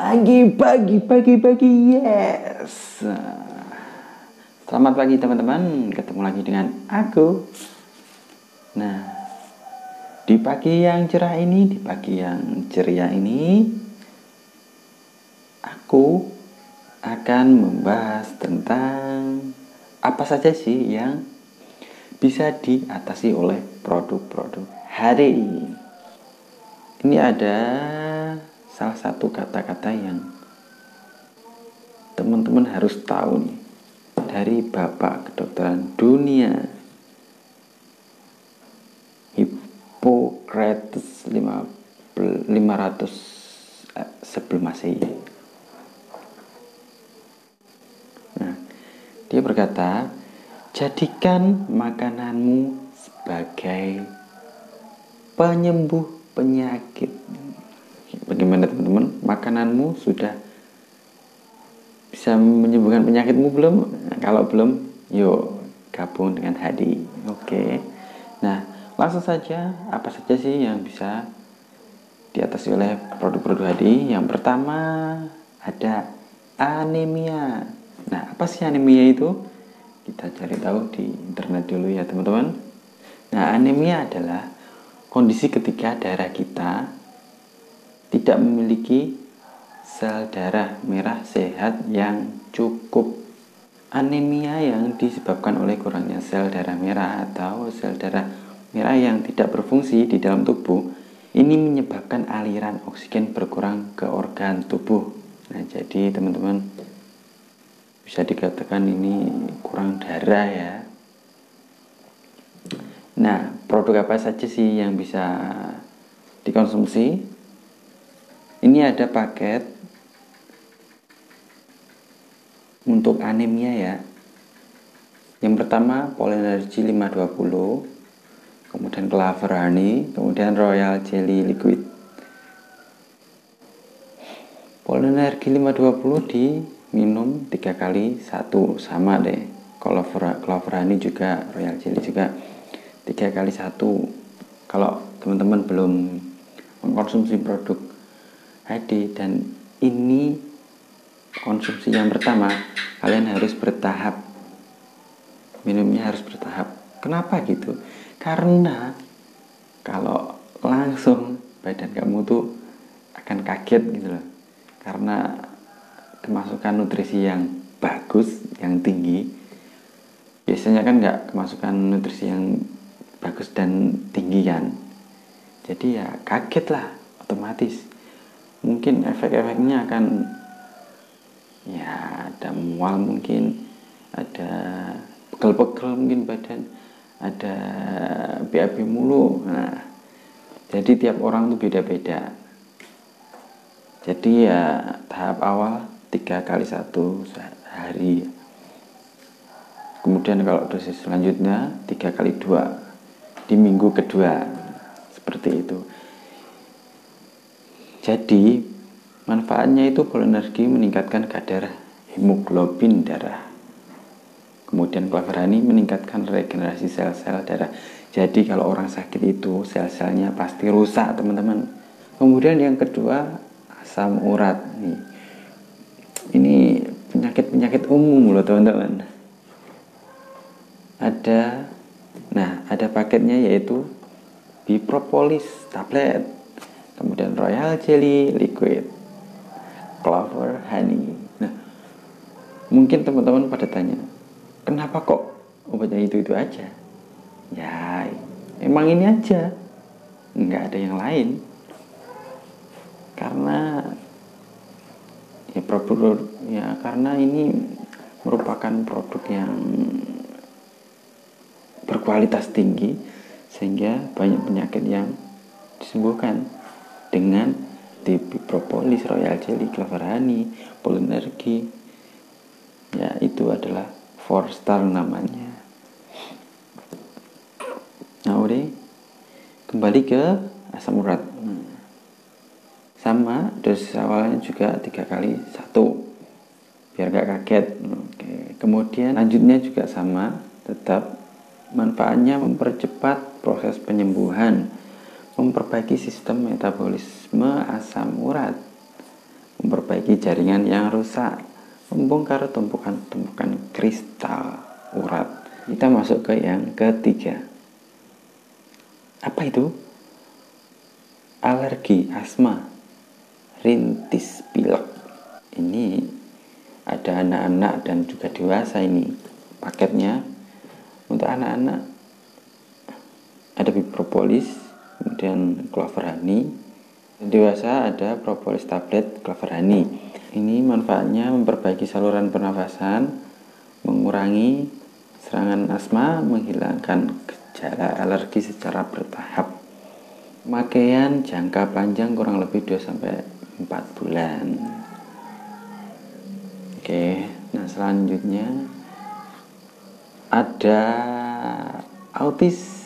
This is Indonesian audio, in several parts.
Pagi, yes. Selamat pagi teman-teman, ketemu lagi dengan aku. Nah, di pagi yang cerah ini, di pagi yang ceria ini, aku akan membahas tentang apa saja sih yang bisa diatasi oleh produk-produk hari. Ini ada salah satu kata-kata yang teman-teman harus tahu nih, dari Bapak Kedokteran Dunia Hippocrates 500 sebelum Masehi. Nah, dia berkata, jadikan makananmu sebagai penyembuh penyakit. Bagaimana teman-teman? Makananmu sudah bisa menyembuhkan penyakitmu belum? Nah, kalau belum, yuk gabung dengan Hadi. Oke. Nah, langsung saja, apa saja sih yang bisa diatasi oleh produk-produk Hadi? Yang pertama ada anemia. Nah, apa sih anemia itu? Kita cari tahu di internet dulu ya teman-teman. Nah, anemia adalah kondisi ketika darah kita tidak memiliki sel darah merah sehat yang cukup. Anemia yang disebabkan oleh kurangnya sel darah merah atau sel darah merah yang tidak berfungsi di dalam tubuh, ini menyebabkan aliran oksigen berkurang ke organ tubuh. Nah, jadi teman-teman bisa dikatakan ini kurang darah ya. Nah, produk apa saja sih yang bisa dikonsumsi? Ini ada paket untuk anemia ya. Yang pertama Polenergy 520, kemudian Clover Honey, kemudian Royal Jelly Liquid. Polenergy 520 diminum 3 kali 1, sama deh. Clover Honey juga, Royal Jelly juga 3 kali 1. Kalau teman-teman belum mengkonsumsi produk HD dan ini konsumsi yang pertama, kalian harus bertahap, minumnya harus bertahap. Kenapa gitu? Karena kalau langsung badan kamu tuh akan kaget gitu loh, karena kemasukan nutrisi yang bagus, yang tinggi. Biasanya kan nggak kemasukan nutrisi yang bagus dan tinggi kan, jadi ya kaget lah otomatis. Mungkin efek-efeknya akan ya ada mual, mungkin ada pegel-pegel mungkin badan, ada BAB mulu. Nah, jadi tiap orang tuh beda-beda. Jadi ya tahap awal 3 kali 1 sehari. Kemudian kalau dosis selanjutnya 3 kali 2 di minggu kedua. Seperti itu. Jadi manfaatnya itu Polenergy meningkatkan kadar hemoglobin darah. Kemudian Clover Honey meningkatkan regenerasi sel-sel darah. Jadi kalau orang sakit itu sel-selnya pasti rusak teman-teman. Kemudian yang kedua asam urat nih. Ini penyakit-penyakit umum loh teman-teman. Ada paketnya yaitu Bipropolis tablet, kemudian Royal Jelly Liquid, Clover Honey. Nah, mungkin teman-teman pada tanya, kenapa kok obatnya itu aja? Ya, emang ini aja, nggak ada yang lain. Karena karena ini merupakan produk yang berkualitas tinggi, sehingga banyak penyakit yang disembuhkan dengan Bipropolis, Royal Jelly, Clover Honey, Polenergy. Ya, itu adalah 4-star namanya. Nah, udah kembali ke asam urat. Sama dosis awalnya juga 3 kali 1 biar gak kaget. Oke. Kemudian lanjutnya juga sama, tetap manfaatnya mempercepat proses penyembuhan, memperbaiki sistem metabolisme asam urat, memperbaiki jaringan yang rusak, membongkar tumpukan-tumpukan kristal urat. Kita masuk ke yang ketiga. Apa itu? Alergi, asma, rintis, pilek. Ini ada anak-anak dan juga dewasa ini paketnya. Untuk anak-anak ada propolis, kemudian clover honey. Dewasa ada propolis tablet, clover honey. Ini manfaatnya memperbaiki saluran pernafasan, mengurangi serangan asma, menghilangkan gejala alergi secara bertahap. Pemakaian jangka panjang kurang lebih 2-4 bulan. Oke, nah selanjutnya ada autis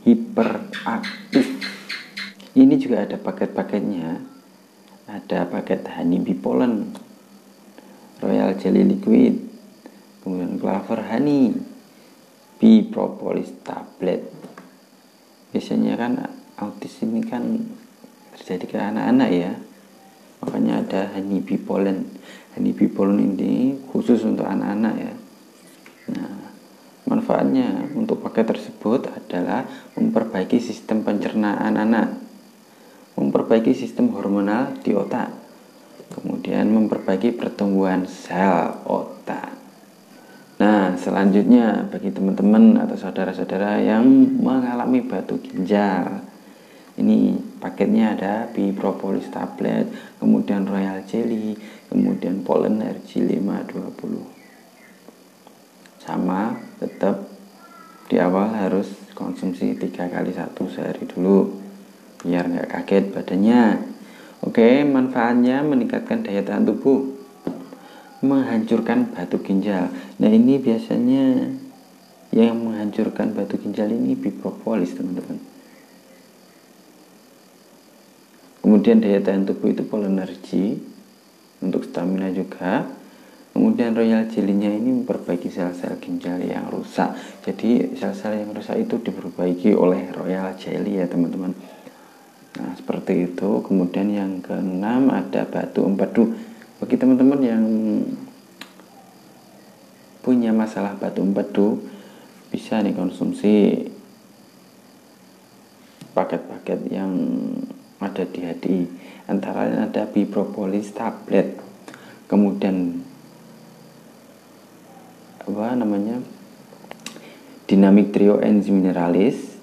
hiperaktif. Ini juga ada paket-paketnya. Ada paket honey bee pollen, royal jelly liquid, kemudian clover honey, bee propolis tablet. Biasanya kan autis ini kan terjadi ke anak-anak ya, makanya ada honey bee pollen. Honey bee pollen ini khusus untuk anak-anak ya. Nah, manfaatnya untuk paket tersebut adalah memperbaiki sistem pencernaan anak, memperbaiki sistem hormonal di otak, kemudian memperbaiki pertumbuhan sel otak. Nah, selanjutnya bagi teman-teman atau saudara-saudara yang mengalami batu ginjal, ini paketnya ada bee propolis tablet, kemudian royal jelly, kemudian pollen RG 520. Sama, tetap di awal harus konsumsi 3 kali 1 sehari dulu biar nggak kaget badannya. Oke, manfaatnya meningkatkan daya tahan tubuh, menghancurkan batu ginjal. Nah, ini biasanya yang menghancurkan batu ginjal ini bee propolis, teman-teman. Kemudian daya tahan tubuh itu pollen energy untuk stamina juga. Kemudian royal jelly-nya ini memperbaiki sel-sel ginjal yang rusak. Jadi sel-sel yang rusak itu diperbaiki oleh royal jelly ya, teman-teman. Nah, seperti itu. Kemudian yang keenam ada batu empedu. Bagi teman-teman yang punya masalah batu empedu, bisa nih konsumsi paket-paket yang ada di HDI. Antara lain ada bee propolis tablet, kemudian dynamic trio enzim mineralis,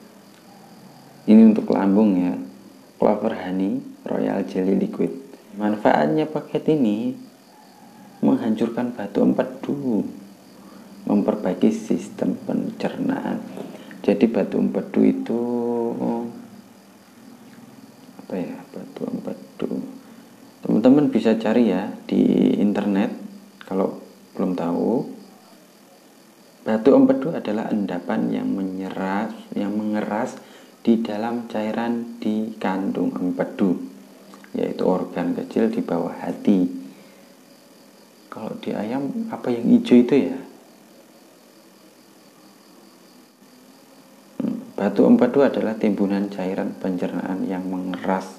ini untuk lambung ya, clover honey, royal jelly liquid. Manfaatnya paket ini menghancurkan batu empedu, memperbaiki sistem pencernaan. Jadi batu empedu itu apa ya? Batu empedu, teman-teman bisa cari ya di internet kalau belum tahu. Batu empedu adalah endapan yang mengeras di dalam cairan di kandung empedu, yaitu organ kecil di bawah hati. Kalau di ayam apa yang hijau itu ya? Batu empedu adalah timbunan cairan pencernaan yang mengeras.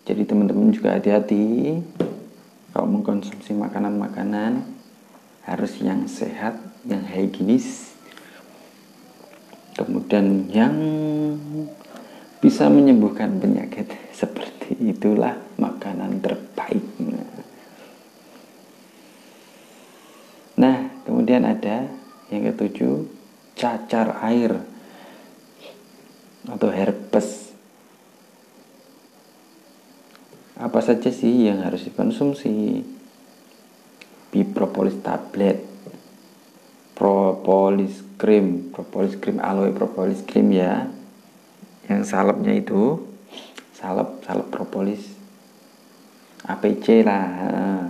Jadi teman-teman juga hati-hati kalau mengkonsumsi makanan-makanan, harus yang sehat, yang higienis, kemudian yang bisa menyembuhkan penyakit. Seperti itulah makanan terbaik. Nah, kemudian ada yang ketujuh, cacar air atau herpes. Apa saja sih yang harus dikonsumsi? Bee propolis tablet, propolis cream aloe propolis cream ya, yang salepnya itu salep propolis APC lah.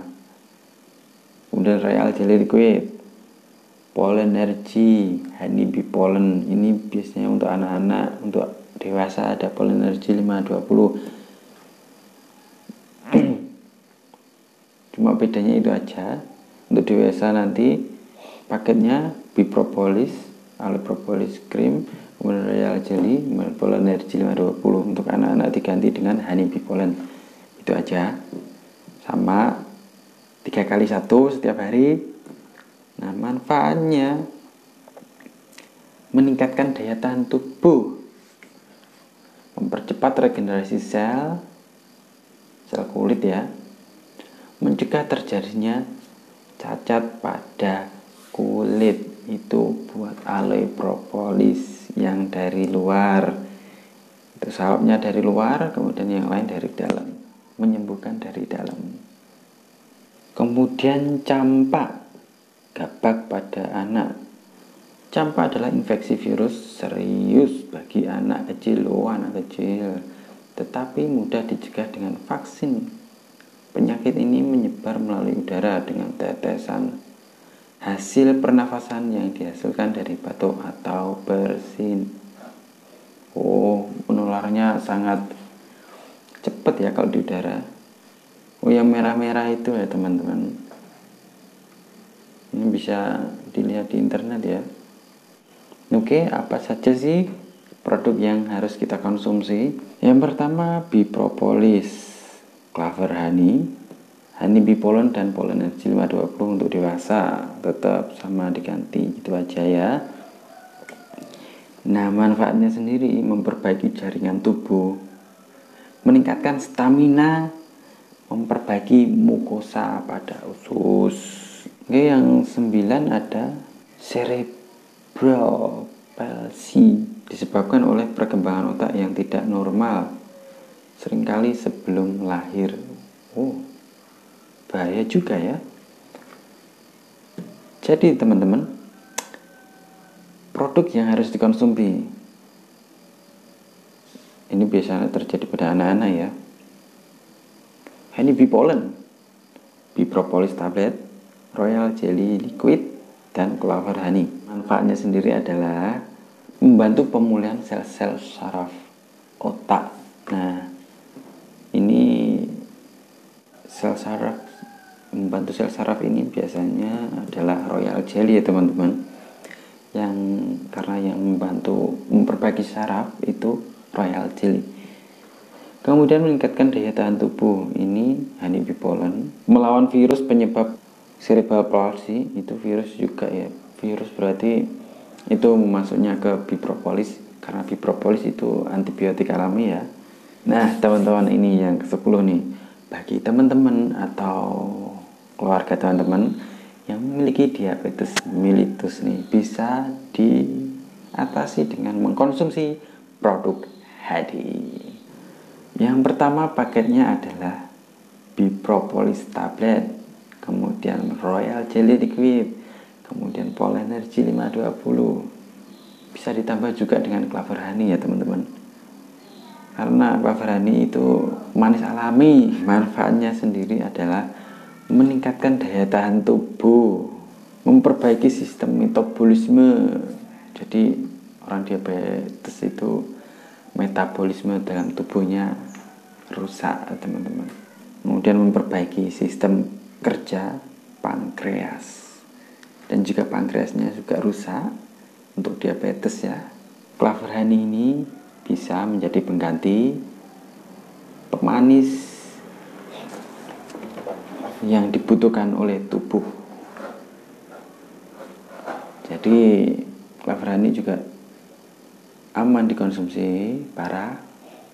Kemudian royal jelly liquid, pollen energy, honey bee pollen. Ini biasanya untuk anak-anak. Untuk dewasa ada pollen energy 520. Cuma bedanya itu aja. Untuk dewasa nanti paketnya bee propolis, aloe propolis cream, kemudian royal jelly, pollen energy 520 untuk anak-anak diganti dengan honey bee pollen. Itu aja, sama 3 kali 1 setiap hari. Nah, manfaatnya meningkatkan daya tahan tubuh, mempercepat regenerasi sel kulit ya, mencegah terjadinya cacat pada kulit. Itu buat aloe propolis yang dari luar, itu salapnya dari luar, kemudian yang lain dari dalam, menyembuhkan dari dalam. Kemudian campak, gabak pada anak. Campak adalah infeksi virus serius bagi anak kecil, tetapi mudah dicegah dengan vaksin. Penyakit ini menyebar melalui udara dengan tetesan hasil pernafasan yang dihasilkan dari batuk atau bersin. Penularannya sangat cepat ya kalau di udara. Yang merah-merah itu ya teman-teman, ini bisa dilihat di internet ya. Oke, apa saja sih produk yang harus kita konsumsi? Yang pertama, bee propolis, clover honey, honey bee pollen, dan pollen energy 520 untuk dewasa. Tetap sama diganti, itu aja ya. Nah, manfaatnya sendiri memperbaiki jaringan tubuh, meningkatkan stamina, memperbaiki mukosa pada usus. Oke, yang 9 ada cerebral palsy, disebabkan oleh perkembangan otak yang tidak normal, seringkali sebelum lahir. Bahaya juga ya. Jadi teman-teman, produk yang harus dikonsumsi ini biasanya terjadi pada anak-anak ya. Honey bee pollen, bee propolis tablet, royal jelly liquid, dan clover honey. Manfaatnya sendiri adalah membantu pemulihan sel-sel saraf otak. Nah, ini membantu sel saraf ini biasanya adalah royal jelly ya teman-teman. Karena yang membantu memperbaiki saraf itu royal jelly. Kemudian meningkatkan daya tahan tubuh, ini honey bee pollen, melawan virus penyebab cerebral palsy. Itu virus juga ya. Virus berarti itu masuknya ke bee propolis, karena bee propolis itu antibiotik alami ya. Nah teman-teman, ini yang ke-10 nih, bagi teman-teman atau keluarga teman-teman yang memiliki diabetes mellitus nih, bisa diatasi dengan mengkonsumsi produk Hadi. Yang pertama paketnya adalah bee propolis tablet, kemudian royal jelly liquid, kemudian pollen energy 520. Bisa ditambah juga dengan clover honey ya teman-teman, karena clover honey itu manis alami. Manfaatnya sendiri adalah meningkatkan daya tahan tubuh, memperbaiki sistem metabolisme. Jadi orang diabetes itu metabolisme dalam tubuhnya rusak teman-teman. Kemudian memperbaiki sistem kerja pankreas, dan jika pankreasnya juga rusak untuk diabetes ya, clover honey ini bisa menjadi pengganti pemanis yang dibutuhkan oleh tubuh. Jadi clover honey juga aman dikonsumsi para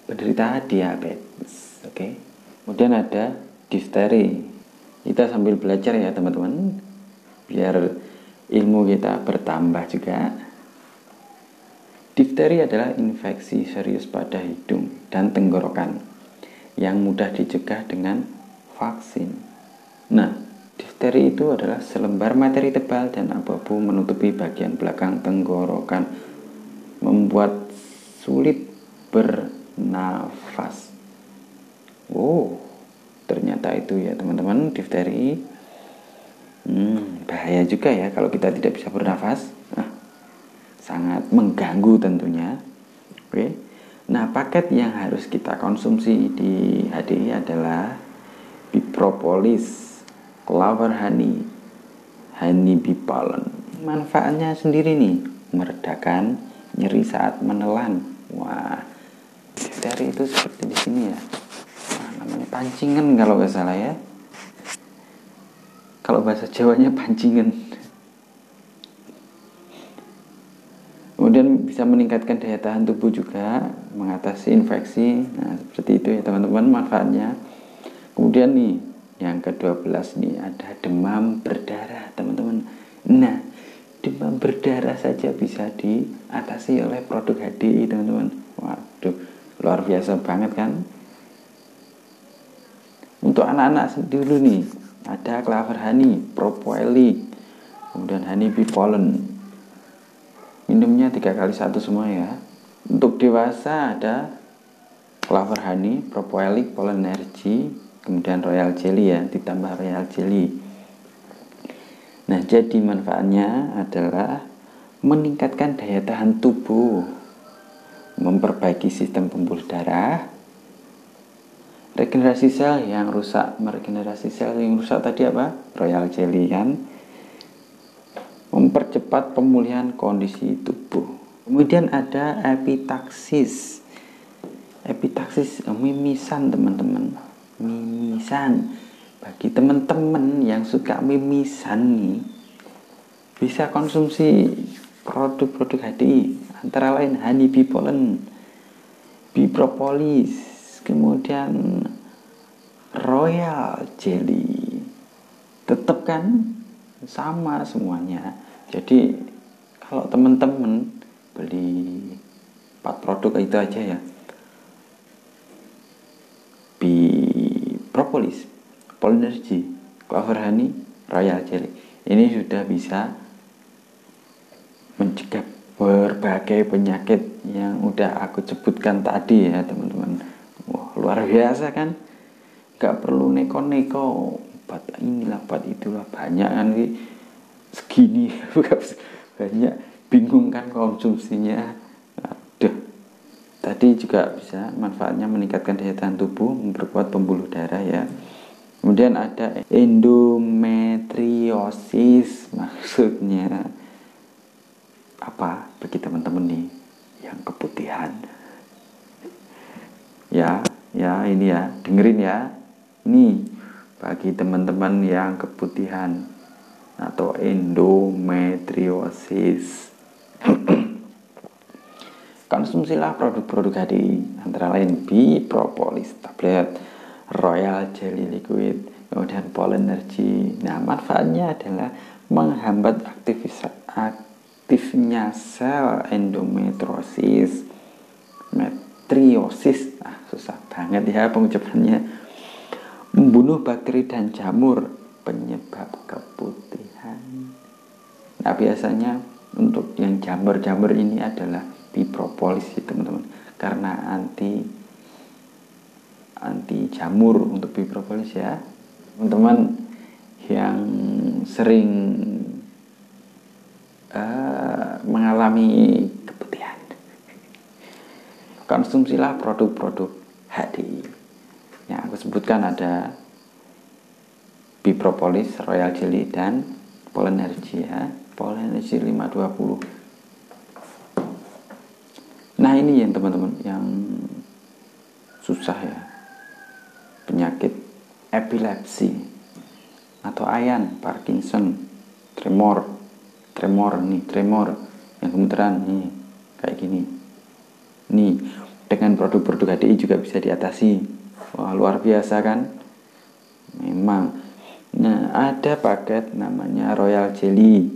penderita diabetes. Oke. Kemudian ada difteri. Kita sambil belajar ya teman-teman, biar ilmu kita bertambah juga. Difteri adalah infeksi serius pada hidung dan tenggorokan yang mudah dicegah dengan vaksin. Nah, difteri itu adalah selembar materi tebal dan abu-abu menutupi bagian belakang tenggorokan, membuat sulit bernafas. Ternyata itu ya teman-teman, difteri. Bahaya juga ya kalau kita tidak bisa bernafas. Sangat mengganggu tentunya. Oke. Nah, paket yang harus kita konsumsi di HDI adalah bee propolis, clover honey, honey bee pollen. Manfaatnya sendiri nih, meredakan nyeri saat menelan. Wah, difteri itu seperti di sini ya. Nah, namanya pancingan kalau nggak salah ya. Kalau bahasa Jawanya pancingan. Kemudian bisa meningkatkan daya tahan tubuh juga, mengatasi infeksi. Nah, seperti itu ya teman-teman manfaatnya. Kemudian nih, yang ke-12 nih ada demam berdarah, teman-teman. Nah, demam berdarah saja bisa diatasi oleh produk HDI, teman-teman. Waduh, luar biasa banget kan? Untuk anak-anak dulu nih, ada Clover Honey, Propolis, kemudian Honey Bee Pollen. Minumnya 3x1 semua ya. Untuk dewasa ada Clover Honey, Propolis, Pollen Energy, kemudian Royal Jelly ya, ditambah Royal Jelly. Nah, jadi manfaatnya adalah meningkatkan daya tahan tubuh, memperbaiki sistem pembuluh darah, regenerasi sel yang rusak. Meregenerasi sel yang rusak tadi apa? Royal Jelly kan. Mempercepat pemulihan kondisi tubuh. Kemudian ada epitaksis. Epitaksis mimisan, teman-teman. Mimisan. Bagi teman-teman yang suka mimisan nih, bisa konsumsi produk-produk HDI, antara lain Honey Bee Pollen, Bee Propolis, kemudian Royal Jelly. Tetap kan sama semuanya. Jadi kalau teman-teman beli 4 produk itu aja ya, Bee Propolis, Pollen Energy, Clover Honey, Royal Jelly, ini sudah bisa mencegah berbagai penyakit yang udah aku sebutkan tadi ya teman-teman. Wah, luar biasa kan? Gak perlu neko-neko obat inilah, obat itulah, banyak kan segini. Banyak, bingung kan konsumsinya. Aduh. Tadi juga bisa manfaatnya meningkatkan daya tahan tubuh, memperkuat pembuluh darah ya. Kemudian ada endometriosis, maksudnya apa bagi teman-teman nih yang keputihan ya ini ya, dengerin ya. Nih, bagi teman-teman yang keputihan atau endometriosis, konsumsilah produk-produk HDI, antara lain Bee Propolis tablet, Royal Jelly liquid, kemudian Pollen Energy. Nah, manfaatnya adalah menghambat aktifnya sel endometriosis, susah banget ya pengucapannya, membunuh bakteri dan jamur penyebab keputihan. Nah, biasanya untuk yang jamur-jamur ini adalah Bee Propolis ya teman-teman, karena anti jamur untuk Bee Propolis ya. Teman-teman yang sering mengalami keputihan, konsumsilah produk-produk HDI yang aku sebutkan. Ada Bee Propolis, Royal Jelly, dan Pollen Energy ya. Pollen Energy 520. Nah, ini yang teman-teman yang susah ya, penyakit epilepsi atau ayan, Parkinson, tremor yang gemeteran nih kayak gini. Nih, dengan produk-produk HDI juga bisa diatasi. Wah, luar biasa kan? Memang. Nah, ada paket namanya Royal Jelly,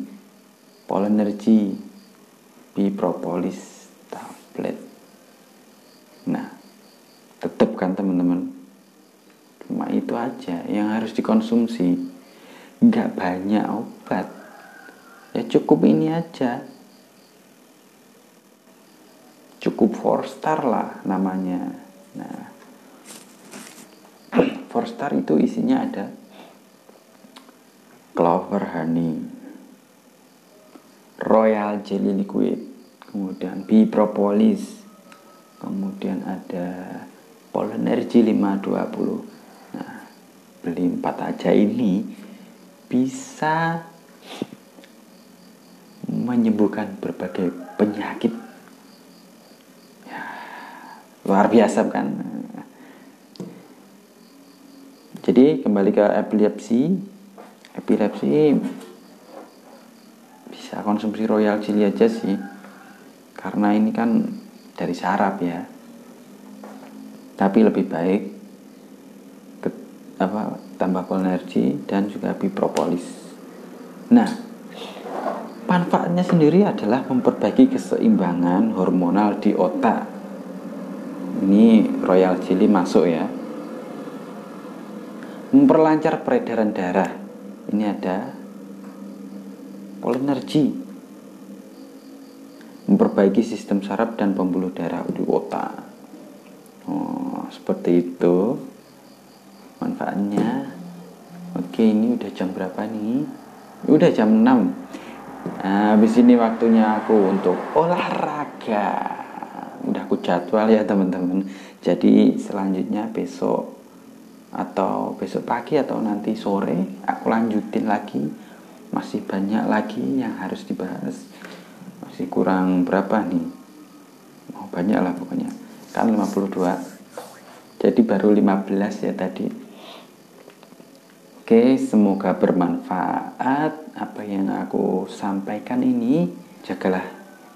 Pollen Energy, Bee Propolis tablet. Nah, tetap kan teman-teman, cuma itu aja yang harus dikonsumsi, nggak banyak obat ya, cukup ini aja, cukup 4-star lah namanya. Nah, 4-star itu isinya ada Clover Honey, Royal Jelly liquid, kemudian Bee Propolis, kemudian ada Pollen Energy 520. Nah, beli 4 aja ini bisa menyembuhkan berbagai penyakit luar biasa kan. Jadi kembali ke epilepsi bisa konsumsi royal jelly aja sih, karena ini kan dari saraf ya. Tapi lebih baik tambah energi dan juga bipropolis. Nah, manfaatnya sendiri adalah memperbaiki keseimbangan hormonal di otak. Ini royal jelly masuk ya. Memperlancar peredaran darah. Ini ada kolinergi. Memperbaiki sistem saraf dan pembuluh darah di otak. Oh, seperti itu manfaatnya. Oke, ini udah jam berapa nih? Udah jam 6. Nah, habis ini waktunya aku untuk olahraga. Udah aku jadwal ya teman-teman. Jadi selanjutnya besok atau besok pagi atau nanti sore aku lanjutin lagi. Masih banyak lagi yang harus dibahas. Masih kurang berapa nih? Oh, banyak lah pokoknya. Kan 52. Jadi baru 15 ya tadi. Oke, semoga bermanfaat apa yang aku sampaikan ini. Jagalah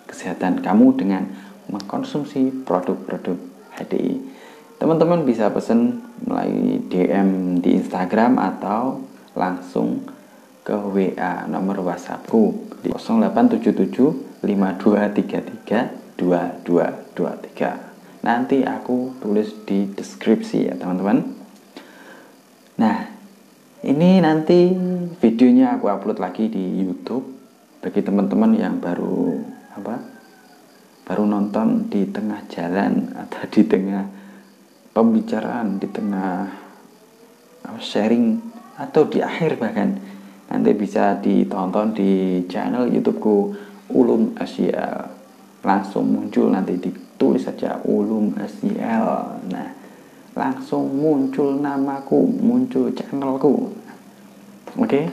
kesehatan kamu dengan mengkonsumsi produk-produk HDI. Teman-teman bisa pesan melalui DM di Instagram atau langsung ke WA nomor WhatsAppku di 0877 5233 2223. Nanti aku tulis di deskripsi ya teman-teman. Nah, ini nanti videonya aku upload lagi di YouTube bagi teman-teman yang baru nonton di tengah jalan atau di tengah pembicaraan, di tengah sharing atau di akhir bahkan. Nanti bisa ditonton di channel YouTubeku Ulum SYL. Langsung muncul, nanti ditulis saja Ulum SYL. Nah, langsung muncul namaku, muncul channelku. Oke.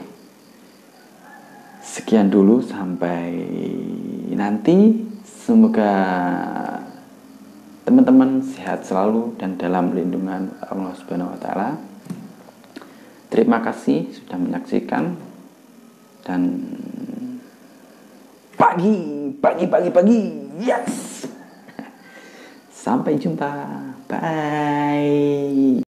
Sekian dulu, sampai nanti. Semoga teman-teman sehat selalu dan dalam lindungan Allah Subhanahu wa taala. Terima kasih sudah menyaksikan, dan pagi. Yes. Sampai jumpa. Bye.